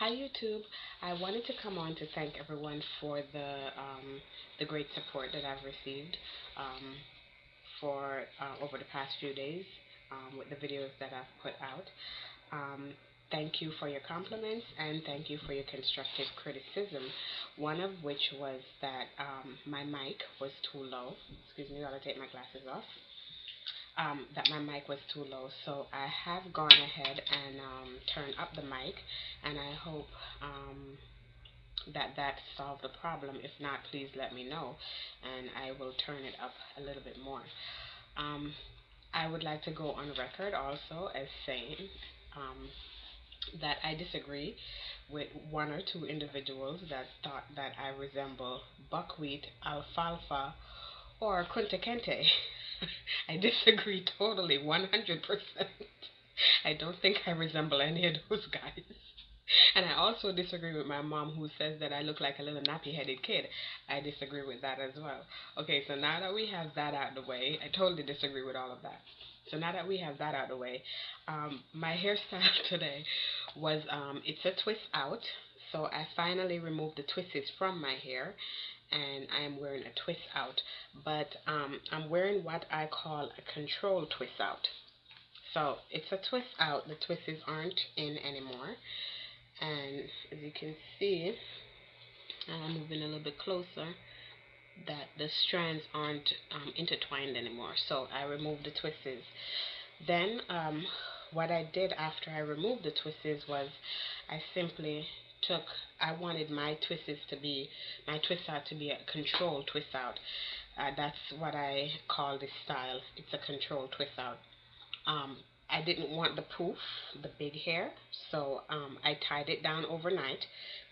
Hi YouTube. I wanted to come on to thank everyone for the great support that I've received um, for over the past few days with the videos that I've put out. Um, Thank you for your compliments and thank you for your constructive criticism. One of which was that my mic was too low. Excuse me while I take my glasses off. That my mic was too low, so I have gone ahead and turned up the mic, and I hope that solved the problem. If not, please let me know, and I will turn it up a little bit more. Um, I would like to go on record also as saying um, that I disagree with one or two individuals that thought that I resemble buckwheat, alfalfa, or kunta kente. I disagree totally, 100%. I don't think I resemble any of those guys. And I also disagree with my mom who says that I look like a little nappy headed kid. I disagree with that as well. Okay, so now that we have that out of the way, I totally disagree with all of that. So now that we have that out of the way, my hairstyle today was it's a twist out. So I finally removed the twists from my hair and I am wearing a twist out. But I'm wearing what I call a control twist out. So it's a twist out. The twists aren't in anymore. And as you can see, I'm moving a little bit closer, that the strands aren't intertwined anymore. So I removed the twists. Then what I did after I removed the twists was I simply took, I wanted my twists to be, my twist out to be a control twist out. That's what I call this style. It's a control twist out. Um, I didn't want the poof, the big hair, so I tied it down overnight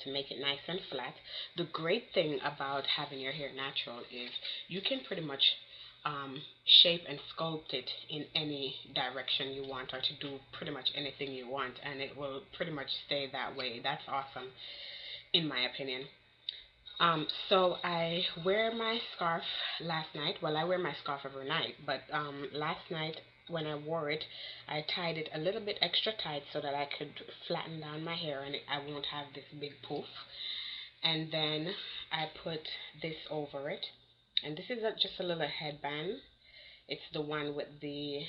to make it nice and flat. The great thing about having your hair natural is you can pretty much shape and sculpt it in any direction you want, or to do pretty much anything you want, and it will pretty much stay that way. That's awesome, in my opinion. So I wear my scarf last night. Well, I wear my scarf every night, but last night when I wore it, I tied it a little bit extra tight so that I could flatten down my hair and I won't have this big poof. And then I put this over it, and this is just a little headband. It's the one with the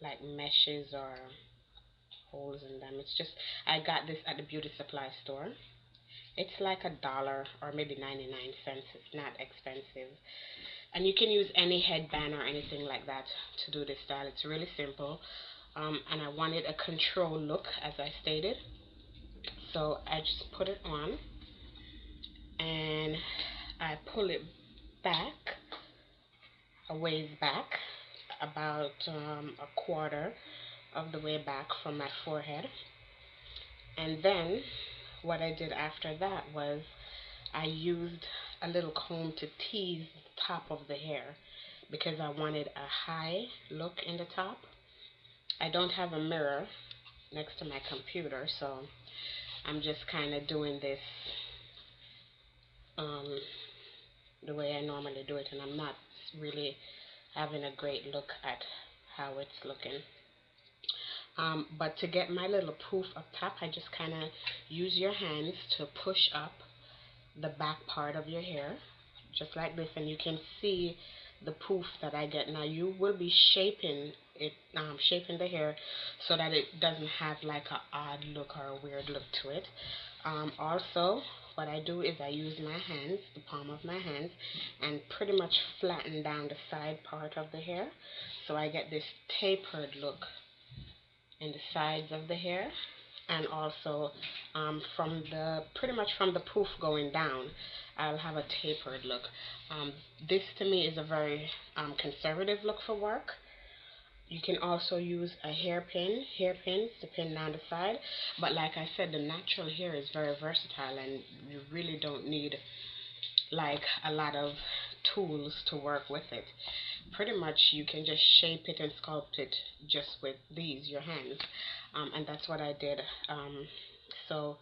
like meshes or holes in them. It's just, I got this at the beauty supply store. It's like $1 or maybe 99 cents. It's not expensive. And you can use any headband or anything like that to do this style. It's really simple. And I wanted a control look, as I stated. So I just put it on and I pull it back, a ways back, about a quarter of the way back from my forehead. And then what I did after that was I used a little comb to tease the top of the hair because I wanted a high look in the top. I don't have a mirror next to my computer, so I'm just kind of doing this um, the way I normally do it, and I'm not really having a great look at how it's looking. But to get my little poof up top, I just kind of use your hands to push up the back part of your hair, just like this, and you can see the poof that I get. Now you will be shaping it, shaping the hair so that it doesn't have like a odd look or a weird look to it. Also, what I do is I use my hands, the palm of my hands, and pretty much flatten down the side part of the hair, so I get this tapered look in the sides of the hair, and also from the pretty much from the poof going down, I'll have a tapered look. This to me is a very conservative look for work. You can also use a hairpins to pin down the side, but like I said, the natural hair is very versatile and you really don't need like a lot of tools to work with it. Pretty much you can just shape it and sculpt it just with these, your hands. And that's what I did. So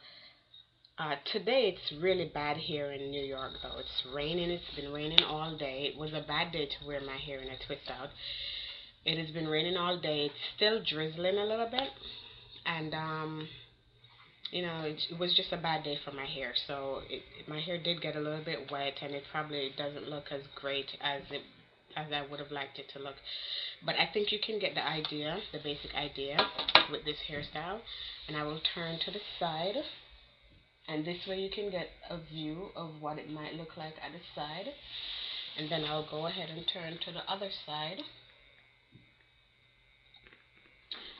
today it's really bad here in New York though. It's raining, it's been raining all day. It was a bad day to wear my hair in a twist out. It has been raining all day. It's still drizzling a little bit. And it was just a bad day for my hair. So my hair did get a little bit wet, and it probably doesn't look as great as I would have liked it to look. But I think you can get the idea, the basic idea with this hairstyle. And I will turn to the side, and this way you can get a view of what it might look like at the side. And then I'll go ahead and turn to the other side.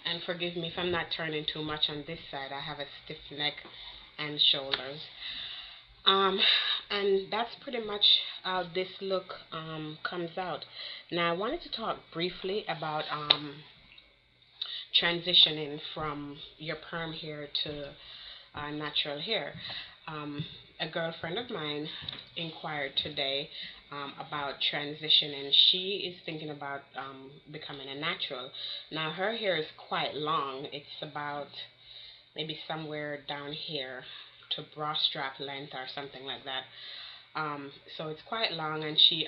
And forgive me if I'm not turning too much on this side. I have a stiff neck and shoulders. Um, and that's pretty much how this look comes out. Now I wanted to talk briefly about transitioning from your perm hair to natural hair. Um, a girlfriend of mine inquired today about transitioning. She is thinking about becoming a natural. Now her hair is quite long. It's about maybe somewhere down here to bra strap length or something like that. So it's quite long, and she's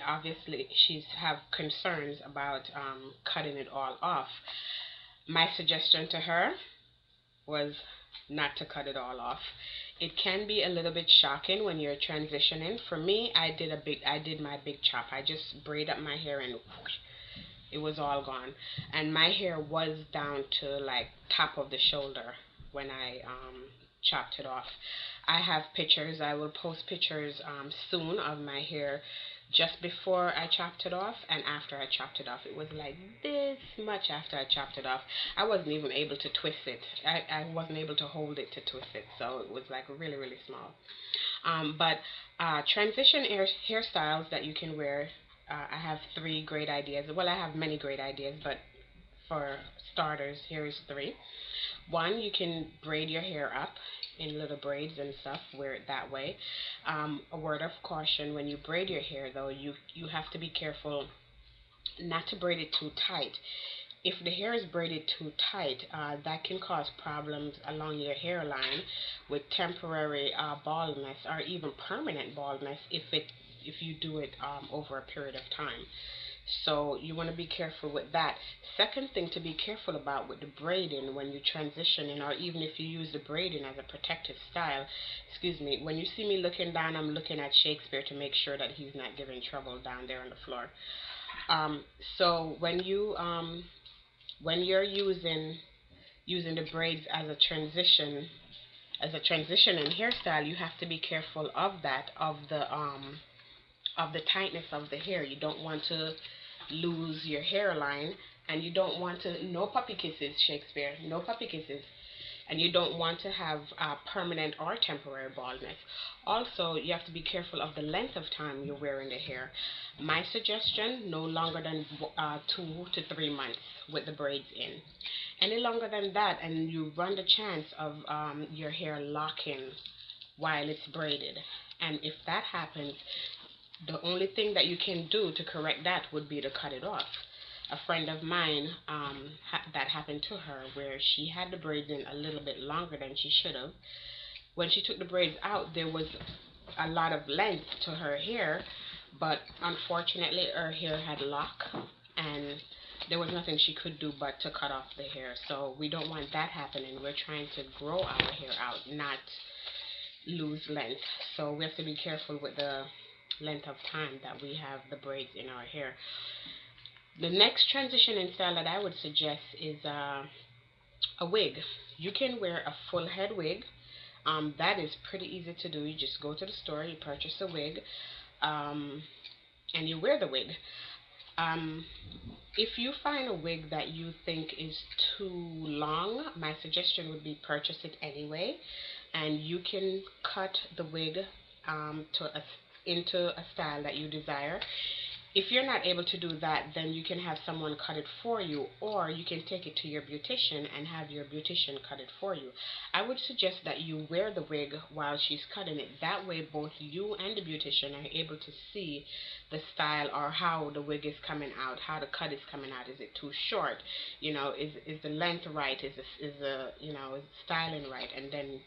have concerns about cutting it all off. My suggestion to her was not to cut it all off. It can be a little bit shocking when you're transitioning. For me, I did my big chop. I just braid up my hair and whoosh, it was all gone. And my hair was down to like top of the shoulder when I chopped it off. I have pictures. I will post pictures soon of my hair just before I chopped it off and after I chopped it off. It was like this much after I chopped it off. I wasn't even able to twist it. I wasn't able to hold it to twist it, so it was like really, really small. But transition hairstyles that you can wear, I have three great ideas. Well, I have many great ideas, but for starters, here is three. One, you can braid your hair up in little braids and stuff, wear it that way. A word of caution, when you braid your hair though, you have to be careful not to braid it too tight. If the hair is braided too tight, that can cause problems along your hairline with temporary baldness or even permanent baldness if you do it over a period of time. So you want to be careful with that. Second thing to be careful about with the braiding when you transition in, or even if you use the braiding as a protective style, excuse me, when you see me looking down, I'm looking at Shakespeare to make sure that he's not giving trouble down there on the floor. So when you're using the braids as a transition in hairstyle, you have to be careful of that, of the tightness of the hair. You don't want to lose your hairline, and you don't want to, no puppy kisses, Shakespeare, no puppy kisses, and you don't want to have permanent or temporary baldness. Also, you have to be careful of the length of time you're wearing the hair. My suggestion, no longer than 2 to 3 months with the braids in. Any longer than that, and you run the chance of your hair locking while it's braided. And if that happens, the only thing that you can do to correct that would be to cut it off. A friend of mine, that happened to her where she had the braids in a little bit longer than she should have. When she took the braids out, there was a lot of length to her hair, but unfortunately her hair had lock, and there was nothing she could do but to cut off the hair. So we don't want that happening. We're trying to grow our hair out, not lose length. So we have to be careful with the length of time that we have the braids in our hair. The next transitioning style that I would suggest is a wig. You can wear a full head wig. That is pretty easy to do. You just go to the store, you purchase a wig, and you wear the wig. Um, if you find a wig that you think is too long, my suggestion would be purchase it anyway, and you can cut the wig into a style that you desire. If you're not able to do that, then you can have someone cut it for you, or you can take it to your beautician and have your beautician cut it for you. I would suggest that you wear the wig while she's cutting it. That way both you and the beautician are able to see the style, or how the wig is coming out, how the cut is coming out. Is it too short? Is the length right? Is styling right? And then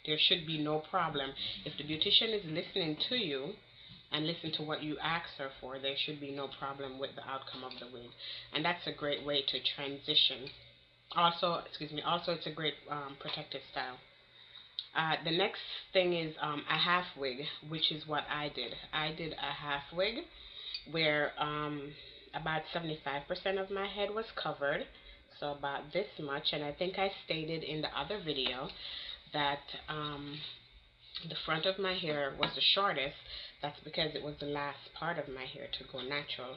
there should be no problem. If the beautician is listening to you and listen to what you ask her for, there should be no problem with the outcome of the wig. And that's a great way to transition. Also, excuse me, also it's a great protective style. The next thing is a half wig, which is what I did. I did a half wig where about 75% of my head was covered, so about this much. And I think I stated in the other video that the front of my hair was the shortest. That's because it was the last part of my hair to go natural.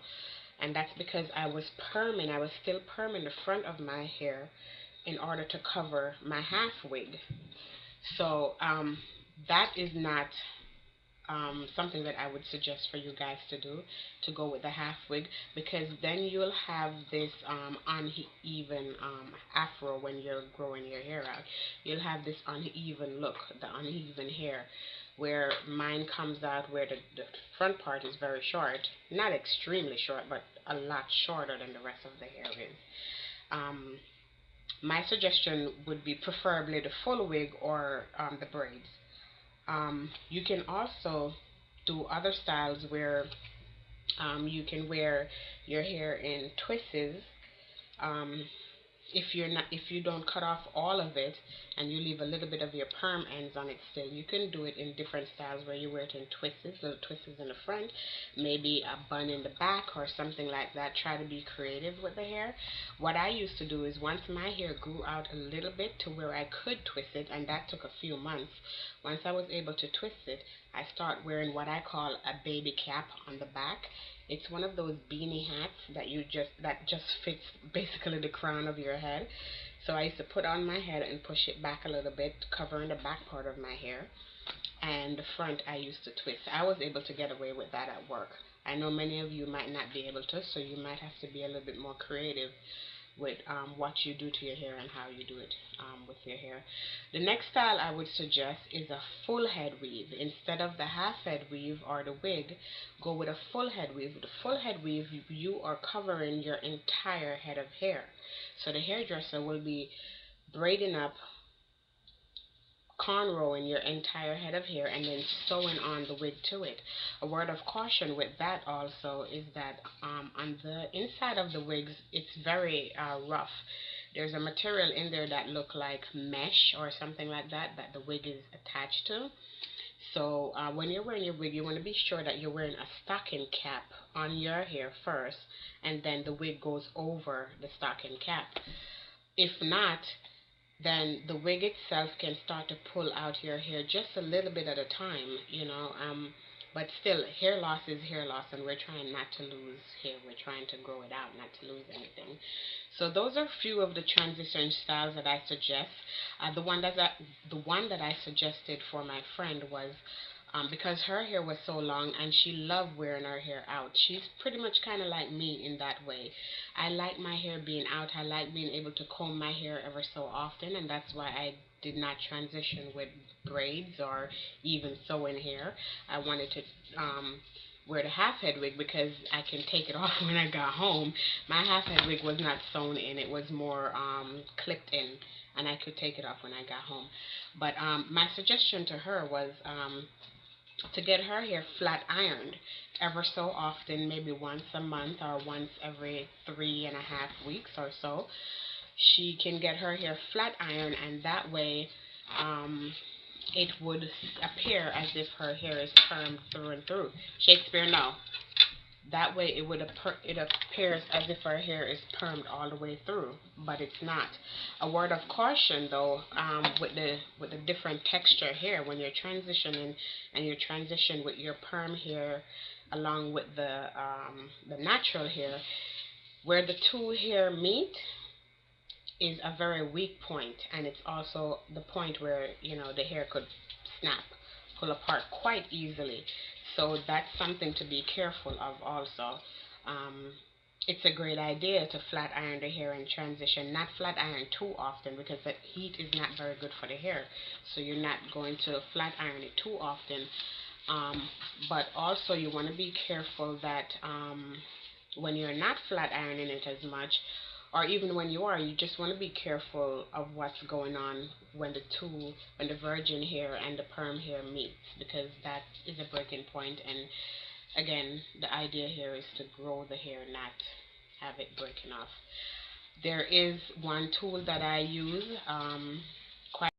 And that's because I was perming, I was still perming the front of my hair in order to cover my half wig. So that is not something that I would suggest for you guys to do, to go with the half wig, because then you'll have this uneven afro when you're growing your hair out. You'll have this uneven look, the uneven hair, where mine comes out where the front part is very short, not extremely short, but a lot shorter than the rest of the hair is. Um, my suggestion would be preferably the full wig or the braids. You can also do other styles where you can wear your hair in twists. Um, if you don't cut off all of it and you leave a little bit of your perm ends on it still, you can do it in different styles where you wear it in twists, little twists in the front, maybe a bun in the back or something like that. Try to be creative with the hair. What I used to do is once my hair grew out a little bit to where I could twist it, and that took a few months, once I was able to twist it, I start wearing what I call a baby cap on the back. It's one of those beanie hats that just fits basically the crown of your head. So I used to put on my head and push it back a little bit, covering the back part of my hair. And the front I used to twist. I was able to get away with that at work. I know many of you might not be able to, so you might have to be a little bit more creative with what you do to your hair and how you do it with your hair. The next style I would suggest is a full head weave. Instead of the half head weave or the wig, go with a full head weave. With a full head weave, you are covering your entire head of hair. So the hairdresser will be braiding up, cornrowing your entire head of hair, and then sewing on the wig to it. A word of caution with that also is that on the inside of the wigs, it's very rough. There's a material in there that look like mesh or something like that that the wig is attached to. So when you're wearing your wig, you want to be sure that you're wearing a stocking cap on your hair first, and then the wig goes over the stocking cap. If not, then the wig itself can start to pull out your hair just a little bit at a time, you know. But still, hair loss is hair loss, and we're trying not to lose hair. We're trying to grow it out, not to lose anything. So those are a few of the transition styles that I suggest. The one that I suggested for my friend was because her hair was so long and she loved wearing her hair out. She's pretty much kind of like me in that way. I like my hair being out. I like being able to comb my hair ever so often, and that's why I did not transition with braids or even sewing hair. I wanted to wear the half head wig because I can take it off when I got home. My half head wig was not sewn in. It was more clipped in, and I could take it off when I got home. But my suggestion to her was to get her hair flat ironed ever so often, maybe once a month or once every 3.5 weeks or so. She can get her hair flat ironed, and that way it would appear as if her hair is permed through and through. Shakespeare, no. That way it appears as if our hair is permed all the way through, but it's not. A word of caution though, with the different texture hair, when you're transitioning and you transition with your perm hair along with the natural hair, where the two hair meet is a very weak point, and it's also the point where the hair could snap, pull apart quite easily. So that's something to be careful of also. Um, it's a great idea to flat iron the hair in transition, not flat iron too often because the heat is not very good for the hair. So you're not going to flat iron it too often. But also you want to be careful that when you're not flat ironing it as much, or even when you are, you just want to be careful of what's going on when the virgin hair and the perm hair meets, because that is a breaking point. And again, the idea here is to grow the hair, not have it breaking off. There is one tool that I use.